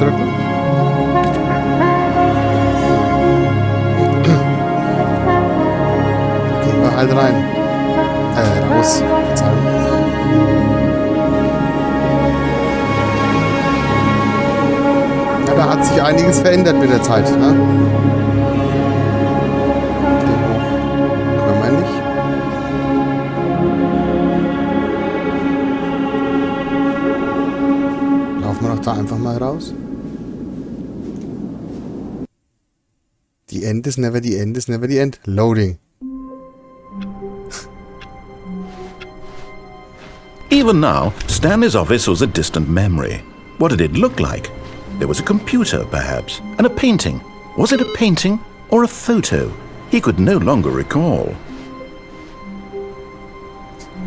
drücken. Gehen wir halt rein. Raus. Verzeihung. Ja, da hat sich einiges verändert mit der Zeit, ne? Können wir nicht. Laufen wir doch da einfach mal raus. The end is never the end is never the end. Loading. Even now, Stanley's office was a distant memory. What did it look like? There was a computer, perhaps, and a painting. Was it a painting or a photo? He could no longer recall.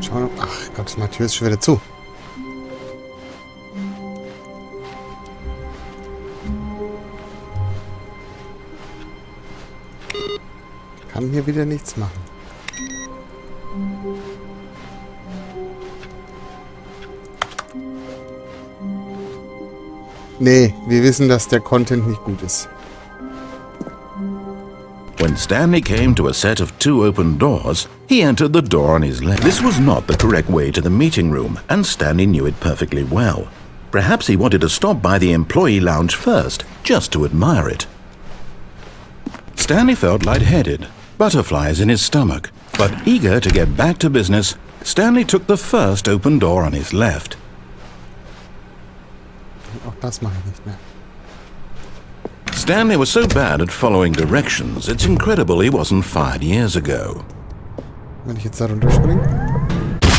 Schauen wir. Ach Gott, meine Tür ist schon wieder zu. Ich kann hier wieder nichts machen. Nee, wir wissen, dass der Content nicht gut ist. When Stanley came to a set of 2 open doors, he entered the door on his left. This was not the correct way to the meeting room, and Stanley knew it perfectly well. Perhaps he wanted to stop by the employee lounge first, just to admire it. Stanley felt lightheaded, butterflies in his stomach, but eager to get back to business, Stanley took the first open door on his left. Auch das mache ich nicht mehr. Stanley was so bad at following directions, it's incredible he wasn't fired years ago. Wenn ich jetzt da runterspringe?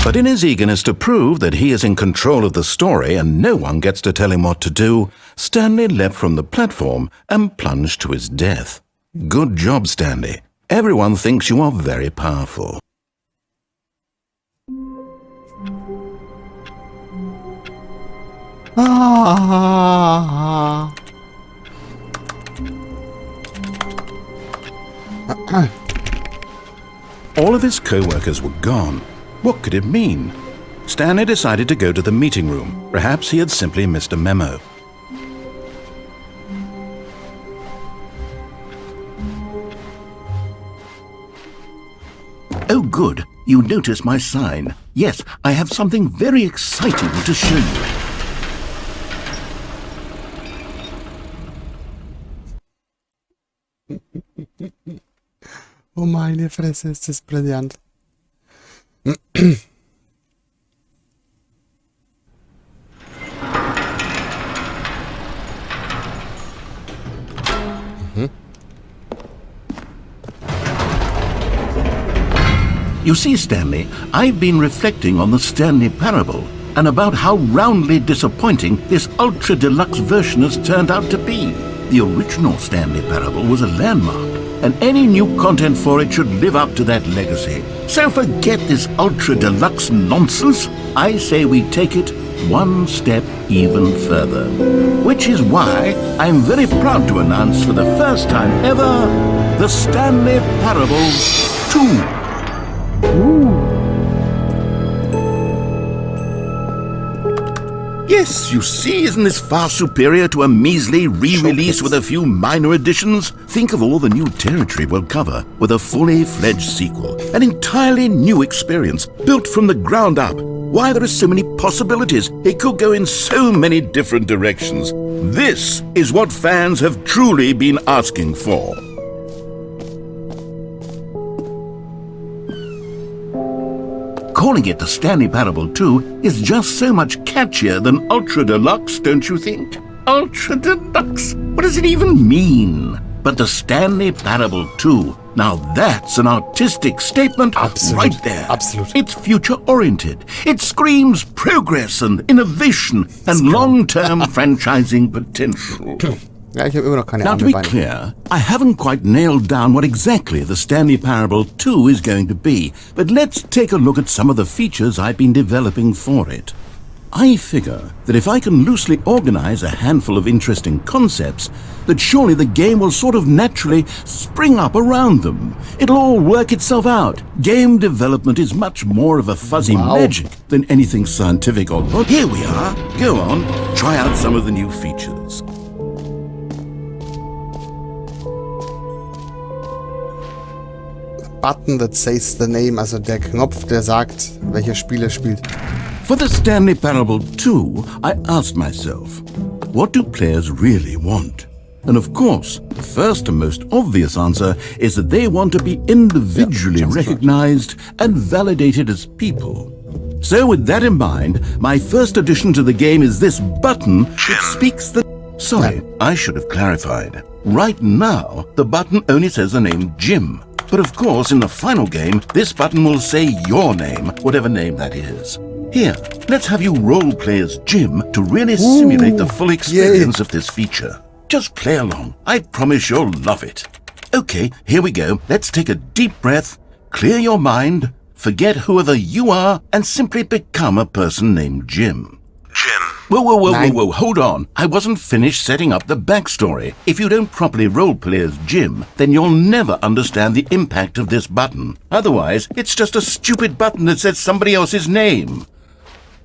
But in his eagerness to prove that he is in control of the story and no one gets to tell him what to do, Stanley leapt from the platform and plunged to his death. Good job, Stanley. Everyone thinks you are very powerful. Ah. All of his co-workers were gone. What could it mean? Stanley decided to go to the meeting room. Perhaps he had simply missed a memo. Oh, good. You noticed my sign. Yes, I have something very exciting to show you. Oh meine Fresse, ist das brillant. You see, Stanley, I've been reflecting on the Stanley Parable and about how roundly disappointing this ultra deluxe version has turned out to be. The original Stanley Parable was a landmark, and any new content for it should live up to that legacy. So forget this ultra deluxe nonsense. I say we take it one step even further. Which is why I'm very proud to announce for the first time ever, the Stanley Parable 2. Yes, you see, isn't this far superior to a measly re-release with a few minor additions? Think of all the new territory we'll cover with a fully fledged sequel. An entirely new experience, built from the ground up. Why, there are so many possibilities. It could go in so many different directions. This is what fans have truly been asking for. Calling it the Stanley Parable 2 is just so much catchier than Ultra Deluxe, don't you think? Ultra Deluxe? What does it even mean? But the Stanley Parable 2, now that's an artistic statement right there. Absolutely. It's future-oriented. It screams progress and innovation and long-term franchising potential. Ja, ich habe immer noch keine Now, to be clear, I haven't quite nailed down what exactly the Stanley Parable 2 is going to be, but let's take a look at some of the features I've been developing for it. I figure that if I can loosely organize a handful of interesting concepts, that surely the game will sort of naturally spring up around them. It'll all work itself out. Game development is much more of a fuzzy magic than anything scientific or logical. Here we are. Go on, try out some of the new features. button that says the name, also der Knopf, der sagt, welcher Spieler spielt. For the Stanley Parable 2, I asked myself, what do players really want? And of course, the first and most obvious answer is that they want to be individually recognized and validated as people. So with that in mind, my first addition to the game is this button which speaks the... Sorry, I should have clarified. Right now, the button only says the name Jim. But of course, in the final game, this button will say your name, whatever name that is. Here, let's have you role-play as Jim to really simulate the full experience of this feature. Just play along. I promise you'll love it. Okay, here we go. Let's take a deep breath, clear your mind, forget whoever you are, and simply become a person named Jim. Jim. Whoa, hold on. I wasn't finished setting up the backstory. If you don't properly roleplay as Jim, then you'll never understand the impact of this button. Otherwise, it's just a stupid button that says somebody else's name.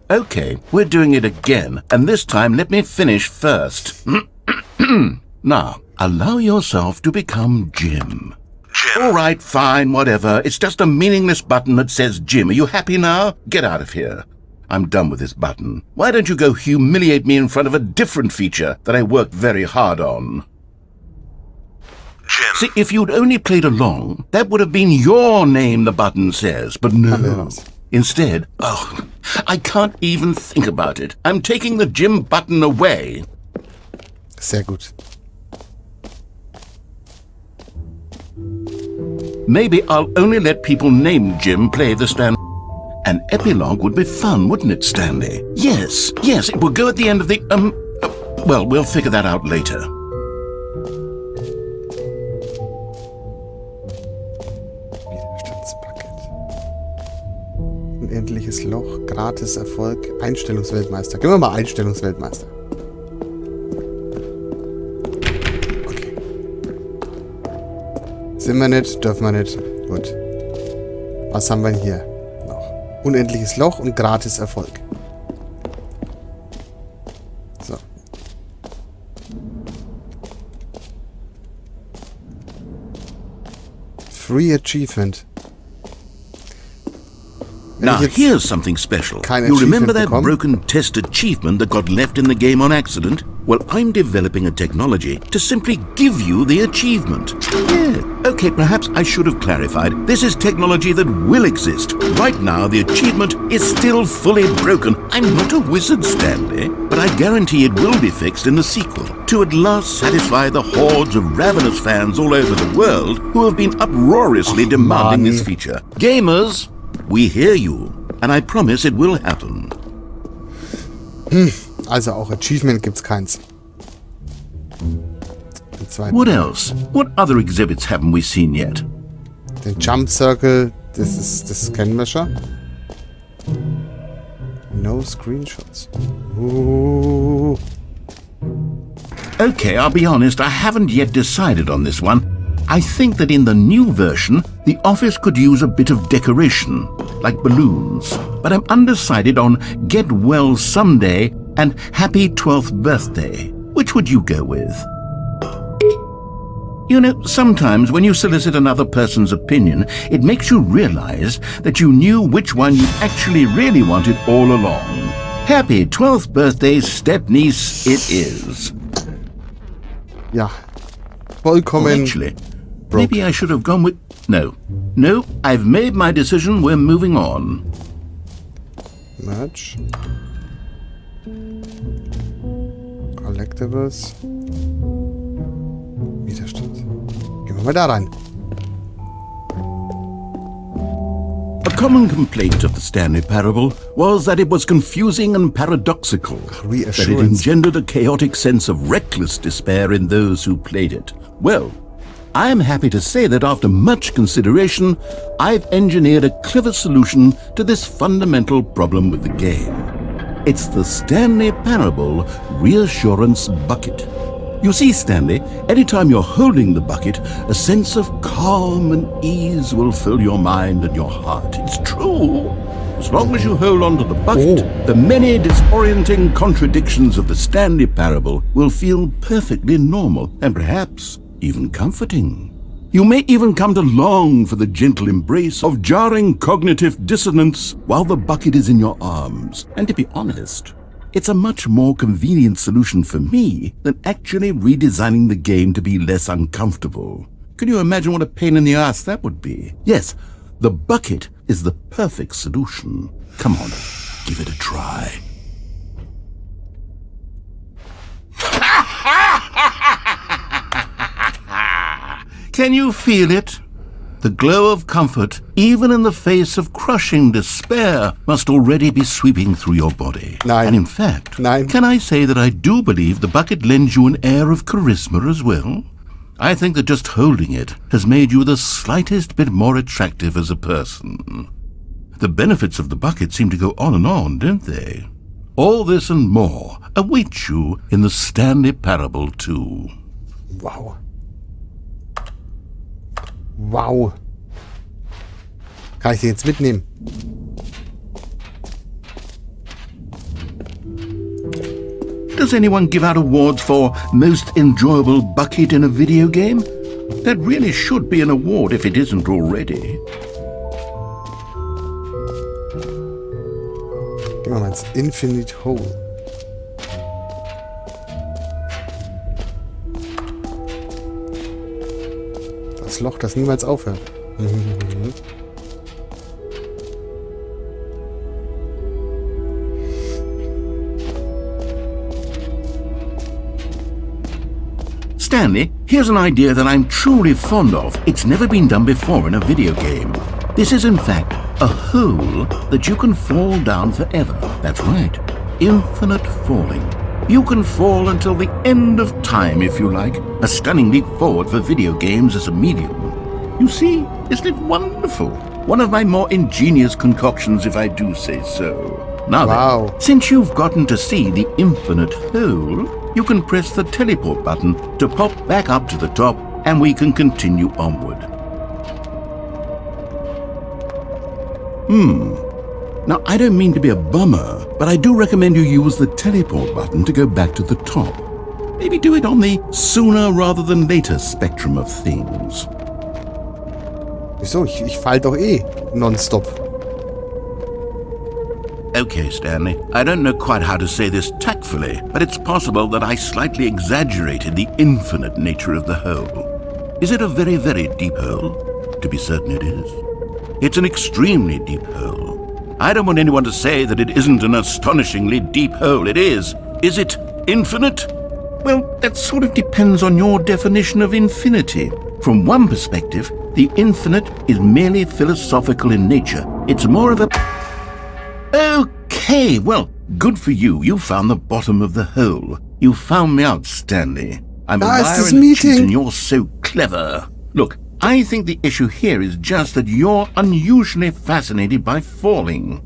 Okay, we're doing it again, and this time let me finish first. Now, allow yourself to become Jim. Jim. All right, fine, whatever. It's just a meaningless button that says Jim. Are you happy now? Get out of here. I'm done with this button. Why don't you go humiliate me in front of a different feature that I worked very hard on? Jim. See, if you'd only played along, that would have been your name the button says, but no. Instead, I can't even think about it. I'm taking the Jim button away. Sehr gut. Maybe I'll only let people named Jim play the Stanley. An epilogue would be fun, wouldn't it, Stanley? Yes, it will go at the end of the, well, we'll figure that out later. Widerstandspaket. Unendliches Loch, gratis Erfolg, Einstellungsweltmeister. Gehen wir mal Einstellungsweltmeister. Okay. Sind wir nicht, dürfen wir nicht. Gut. Was haben wir denn hier noch? Unendliches Loch und gratis Erfolg. So. Free Achievement. Now here's something special. You remember that broken test achievement that got left in the game on accident? Well, I'm developing a technology to simply give you the achievement. Yeah. Okay, perhaps I should have clarified. This is technology that will exist. Right now, the achievement is still fully broken. I'm not a wizard, Stanley, but I guarantee it will be fixed in the sequel to at last satisfy the hordes of ravenous fans all over the world who have been uproariously demanding this feature. Gamers, we hear you, and I promise it will happen. Also auch Achievement gibt's keins. What else? What other exhibits haven't we seen yet? Den Jump Circle, das kennen wir schon. No screenshots. Ooh. Okay, I'll be honest, I haven't yet decided on this one. I think that in the new version, the office could use a bit of decoration, like balloons. But I'm undecided on Get Well Someday and Happy 12th Birthday. Which would you go with? You know, sometimes when you solicit another person's opinion, it makes you realize that you knew which one you actually really wanted all along. Happy 12th birthday, stepniece, it is. Ja, vollkommen. Actually, maybe I should have gone with... No, I've made my decision, we're moving on. Merch. Collectibles. Widerstand. Gehen wir mal da rein. A common complaint of the Stanley Parable was that it was confusing and paradoxical, that it engendered a chaotic sense of reckless despair in those who played it. Well, I am happy to say that after much consideration, I've engineered a clever solution to this fundamental problem with the game. It's the Stanley Parable Reassurance Bucket. You see, Stanley, anytime you're holding the bucket, a sense of calm and ease will fill your mind and your heart. It's true. As long as you hold on to the bucket, the many disorienting contradictions of the Stanley Parable will feel perfectly normal and perhaps even comforting. You may even come to long for the gentle embrace of jarring cognitive dissonance while the bucket is in your arms. And to be honest, it's a much more convenient solution for me than actually redesigning the game to be less uncomfortable. Can you imagine what a pain in the ass that would be? Yes, the bucket is the perfect solution. Come on, give it a try. Can you feel it? The glow of comfort, even in the face of crushing despair, must already be sweeping through your body. Nein. And in fact, Nein. can I say that I do believe the bucket lends you an air of charisma as well? I think that just holding it has made you the slightest bit more attractive as a person. The benefits of the bucket seem to go on, don't they? All this and more await you in the Stanley Parable 2. Wow. Wow. Kann ich den jetzt mitnehmen? Does anyone give out awards for most enjoyable bucket in a video game? That really should be an award if it isn't already. Gehen wir mal ins Infinite Hole. Das Loch, das niemals aufhört. Stanley, here's an idea that I'm truly fond of. It's never been done before in a video game. This is in fact a hole that you can fall down forever. That's right. Infinite falling. You can fall until the end of time if you like. A stunning leap forward for video games as a medium. You see, isn't it wonderful? One of my more ingenious concoctions, if I do say so. Now Wow. then, since you've gotten to see the infinite hole, you can press the teleport button to pop back up to the top, and we can continue onward. Now, I don't mean to be a bummer, but I do recommend you use the teleport button to go back to the top. Maybe do it on the sooner rather than later spectrum of things. Wieso? Ich fall doch eh nonstop. Okay, Stanley, I don't know quite how to say this tactfully, but it's possible that I slightly exaggerated the infinite nature of the hole. Is it a very, very deep hole? To be certain it is. It's an extremely deep hole. I don't want anyone to say that it isn't an astonishingly deep hole. It is. Is it infinite? Well, that sort of depends on your definition of infinity. From one perspective, the infinite is merely philosophical in nature. It's more of a... Okay, well, good for you. You found the bottom of the hole. You found me out, Stanley. I'm a Ah, it's liar this and a cheat, meeting. and you're so clever. Look, I think the issue here is just that you're unusually fascinated by falling.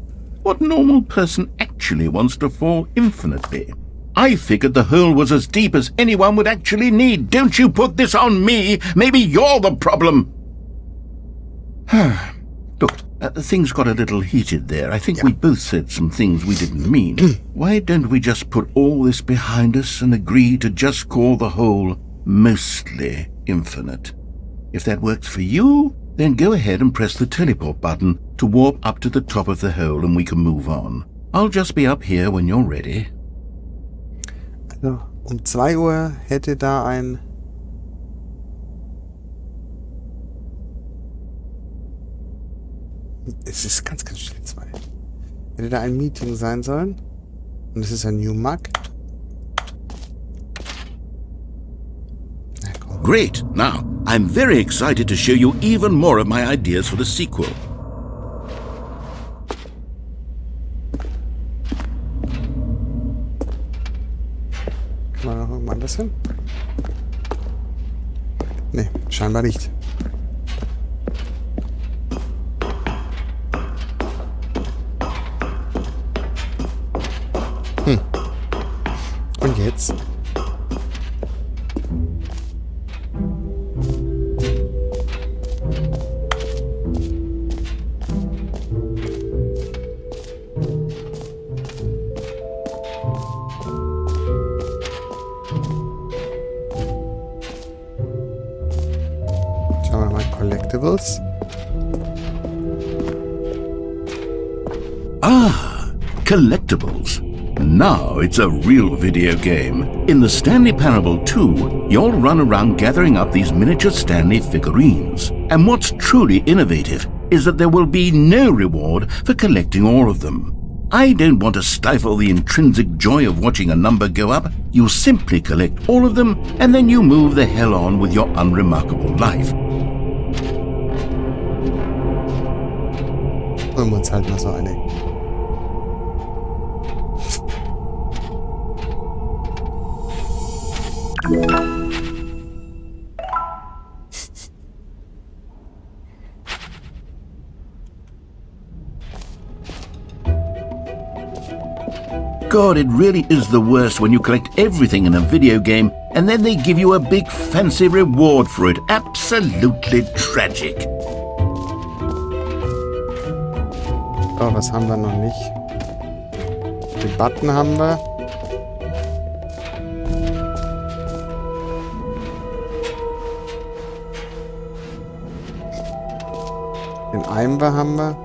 What normal person actually wants to fall infinitely? I figured the hole was as deep as anyone would actually need. Don't you put this on me. Maybe you're the problem. Look, things got a little heated there. I think we both said some things we didn't mean. Why don't we just put all this behind us and agree to just call the hole mostly infinite? If that works for you, then go ahead and press the teleport button to warp up to the top of the hole and we can move on. I'll just be up here when you're ready. Also, um 2 Uhr hätte da ein... Es ist ganz, ganz schnell 2. Hätte da ein Meeting sein sollen. Und es ist ein New Mac. Na komm. Great! Now, I'm very excited to show you even more of my ideas for the sequel. Kann man noch irgendwann anders hin? Nee, scheinbar nicht. Und jetzt? Collectibles. Ah, collectibles. Now it's a real video game. In the Stanley Parable 2, you'll run around gathering up these miniature Stanley figurines. And what's truly innovative is that there will be no reward for collecting all of them. I don't want to stifle the intrinsic joy of watching a number go up. You simply collect all of them, and then you move the hell on with your unremarkable life. Holen wir uns halt mal so eine. God, it really is the worst when you collect everything in a video game and then they give you a big fancy reward for it. Absolutely tragic. Oh, was haben wir noch nicht? Den Button haben wir. Den Eimer haben wir.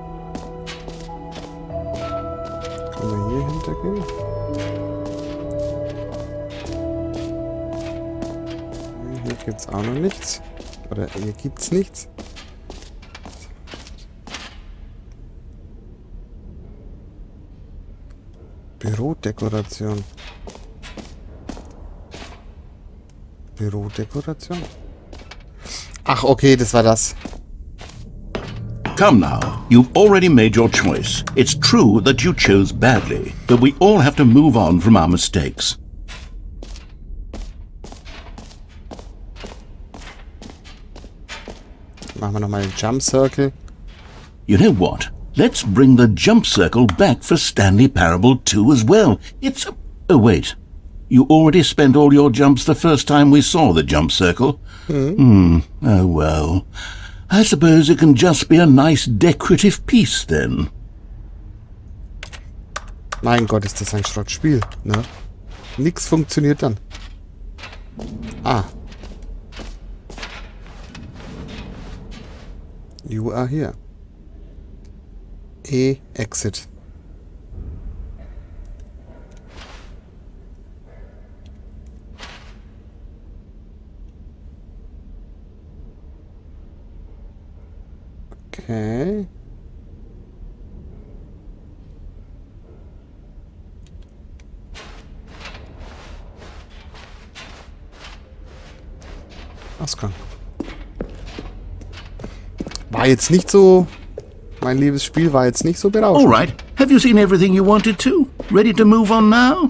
Können wir hier hintergehen? Hier gibt es auch noch nichts. Oder hier gibt es nichts. Bürodekoration. Bürodekoration? Ach, okay, das war das. Come now, you've already made your choice. It's true that you chose badly, but we all have to move on from our mistakes. Machen wir nochmal den Jump Circle. You know what? Let's bring the jump circle back for Stanley Parable 2 as well. It's... Oh, wait. You already spent all your jumps the first time we saw the jump circle? Oh, well. I suppose it can just be a nice decorative piece then. Mein Gott, ist das ein Schrottspiel, ne? Nix funktioniert dann. Ah. You are here. Exit. Okay. Ausgang. War jetzt nicht so... Mein liebes Spiel war jetzt nicht so berauschend. All right. Have you seen everything you wanted to? Ready to move on now?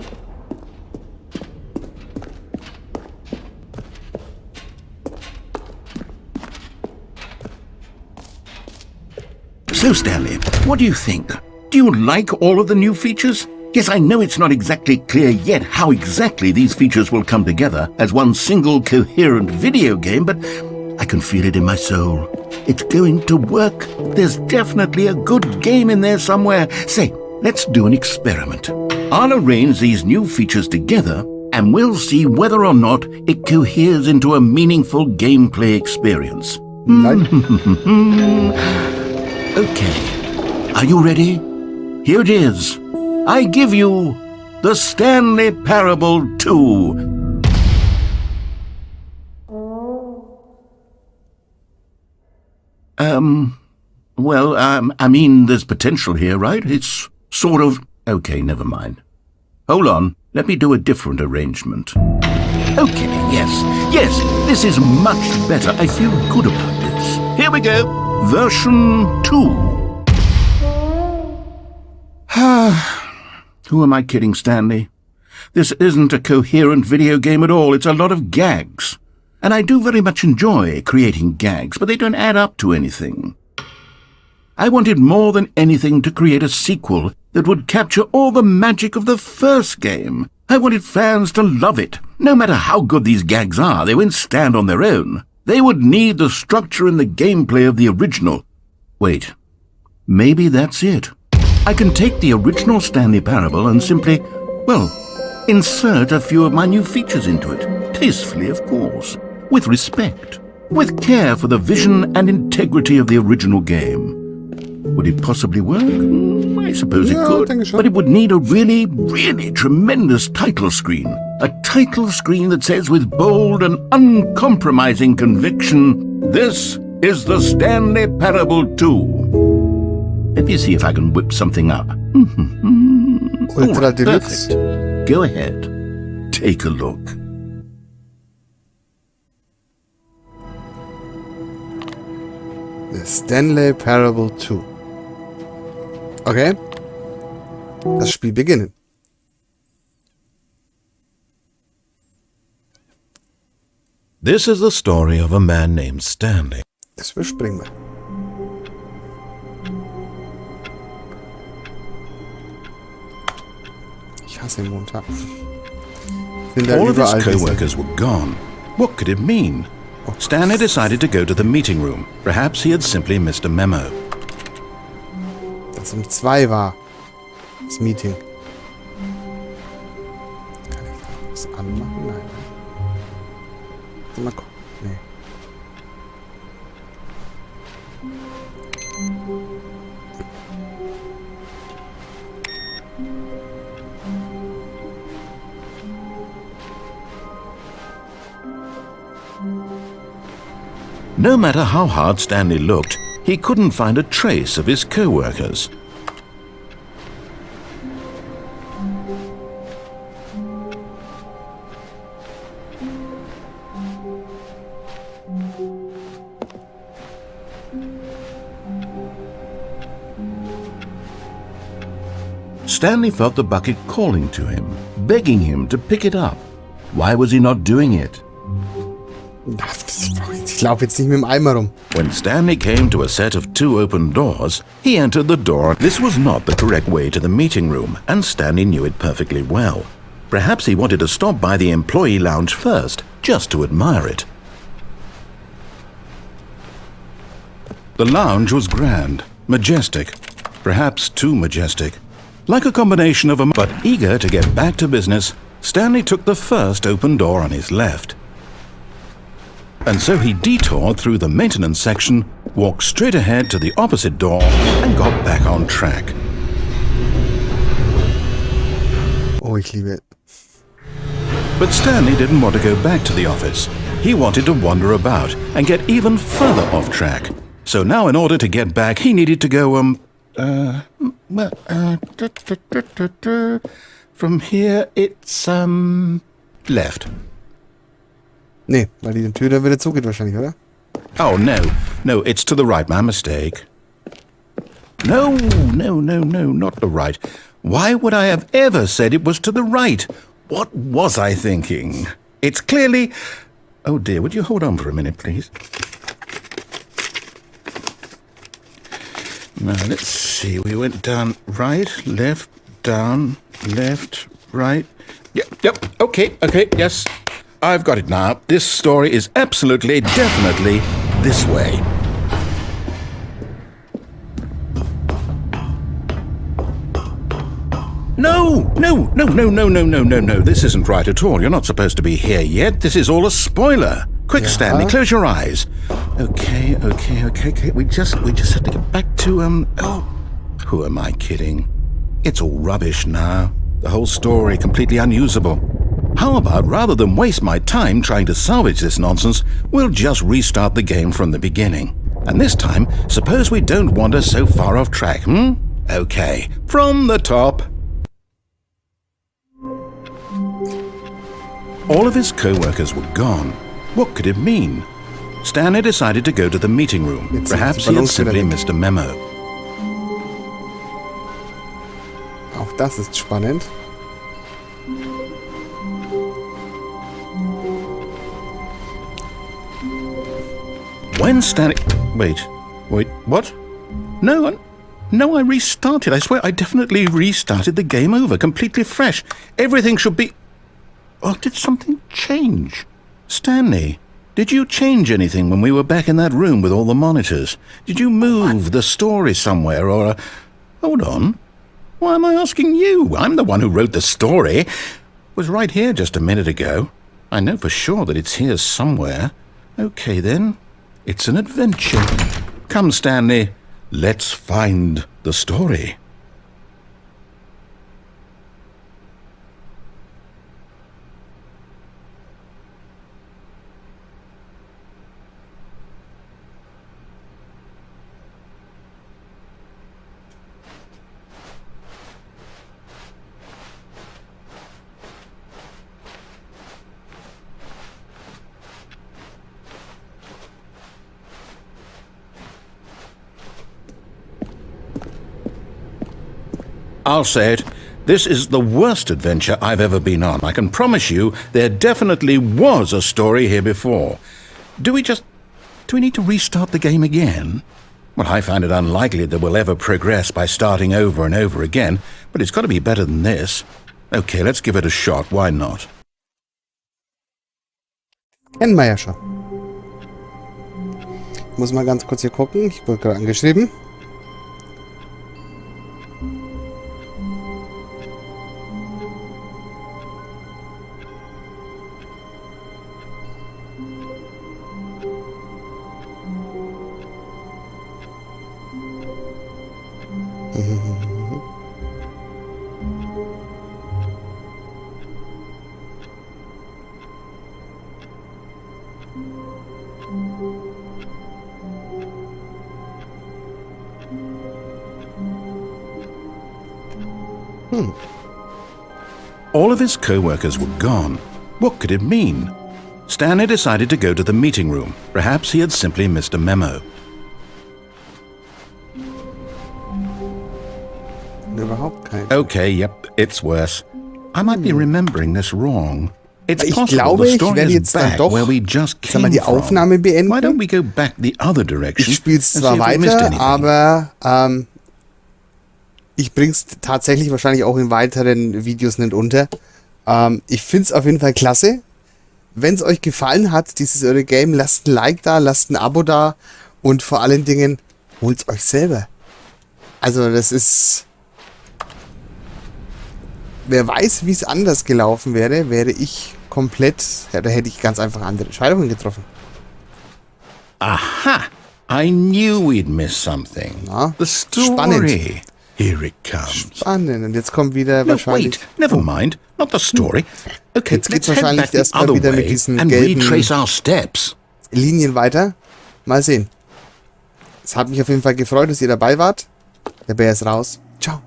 So, Stanley, what do you think? Do you like all of the new features? Yes, I know it's not exactly clear yet how exactly these features will come together as one single coherent video game, but I can feel it in my soul. It's going to work. There's definitely a good game in there somewhere. Say, let's do an experiment. I'll arrange these new features together and we'll see whether or not it coheres into a meaningful gameplay experience. Okay, are you ready? Here it is. I give you the Stanley Parable 2. I mean, there's potential here, right? It's sort of... Okay, never mind. Hold on, let me do a different arrangement. Okay, yes, this is much better. I feel good about this. Here we go. Version 2. Who am I kidding, Stanley? This isn't a coherent video game at all. It's a lot of gags. And I do very much enjoy creating gags, but they don't add up to anything. I wanted more than anything to create a sequel that would capture all the magic of the first game. I wanted fans to love it. No matter how good these gags are, they won't stand on their own. They would need the structure and the gameplay of the original. Wait, maybe that's it. I can take the original Stanley Parable and simply, well, insert a few of my new features into it. Tastefully, of course. With respect. with care for the vision and integrity of the original game. Would it possibly work? I suppose it could, but it would need a really, really tremendous title screen. A title screen that says with bold and uncompromising conviction, "This is the Stanley Parable 2. Let me see if I can whip something up. Ultra Deluxe. Perfect. Go ahead. Take a look. The Stanley Parable 2. Okay. Das Spiel beginnen. This is the story of a man named Stanley. Das überspringen wir. Ich hasse den Montag. All of his co-workers were gone. What could it mean? Stanley decided to go to the meeting room. Perhaps he had simply missed a memo. Dass 2 war. Das Meeting. Kann ich da was anmachen? Nein. Mal gucken. Nee. No matter how hard Stanley looked, he couldn't find a trace of his co-workers. Stanley felt the bucket calling to him, begging him to pick it up. Why was he not doing it? Ich laufe jetzt nicht mit dem Eimer rum. When Stanley came to a set of 2 open doors, he entered the door. This was not the correct way to the meeting room, and Stanley knew it perfectly well. Perhaps he wanted to stop by the employee lounge first, just to admire it. The lounge was grand, majestic, perhaps too majestic. Like a combination of but eager to get back to business, Stanley took the first open door on his left. And so he detoured through the maintenance section, walked straight ahead to the opposite door, and got back on track. Oh, ich liebe es. But Stanley didn't want to go back to the office. He wanted to wander about and get even further off track. So now in order to get back, he needed to go, from here it's, left. Nee, weil die Tür dann wieder zugeht wahrscheinlich, oder? Oh, no, it's to the right, my mistake. No, not the right. Why would I have ever said it was to the right? What was I thinking? It's clearly... Oh dear, would you hold on for a minute, please? Now, let's see, we went down right, left, down, left, right. Yep, okay, yes. I've got it now. This story is absolutely, definitely this way. No. This isn't right at all. You're not supposed to be here yet. This is all a spoiler. Quick, yeah. Stanley, close your eyes. Okay. We just have to get back to, who am I kidding? It's all rubbish now. The whole story completely unusable. How about, rather than waste my time trying to salvage this nonsense, we'll just restart the game from the beginning. And this time, suppose we don't wander so far off track, Okay, from the top. All of his co-workers were gone. What could it mean? Stanley decided to go to the meeting room. Perhaps he had simply missed a memo. Auch das ist spannend. When Stanley... Wait, what? No, I restarted. I swear I definitely restarted the game over, completely fresh. Everything should be... Oh, did something change? Stanley, did you change anything when we were back in that room with all the monitors? Did you move the story somewhere or... Hold on. Why am I asking you? I'm the one who wrote the story. It was right here just a minute ago. I know for sure that it's here somewhere. Okay then, it's an adventure. Come, Stanley, let's find the story. I'll say it, this is the worst adventure I've ever been on. I can promise you there definitely was a story here before. Do we need to restart the game again? Well, I find it unlikely that we'll ever progress by starting over and over again, but it's got to be better than this. Okay, let's give it a shot, why not? Kennen wir ja schon. Ich muss mal ganz kurz hier gucken. Ich wurde gerade angeschrieben. All of his co-workers were gone. What could it mean? Stanley decided to go to the meeting room. Perhaps he had simply missed a memo. Überhaupt kein. Okay, yep, it's worse. I might be remembering this wrong. It's Ich possible glaube, the ich story werde is jetzt dann back doch where we just came die from. Aufnahme beenden. Why don't we go back the other direction? Ich spiele es and zwar see if we missed weiter, anything? aber ich bring's tatsächlich wahrscheinlich auch in weiteren Videos nicht unter. Ich finde es auf jeden Fall klasse. Wenn es euch gefallen hat, dieses eure Game, lasst ein Like da, lasst ein Abo da und vor allen Dingen holt es euch selber. Also das ist... Wer weiß, wie es anders gelaufen wäre, wäre ich komplett... Ja, da hätte ich ganz einfach andere Entscheidungen getroffen. Aha! I knew we'd miss something. Na, The story. spannend. Here it comes. Spannend. Und jetzt kommt wieder No, wahrscheinlich... wait, never mind. Not the story. Okay, Jetzt geht's let's head wahrscheinlich back the erstmal other wieder mit way diesen and gelben- retrace our steps. Linien weiter. Mal sehen. Es hat mich auf jeden Fall gefreut, dass ihr dabei wart. Der Bär ist raus. Ciao.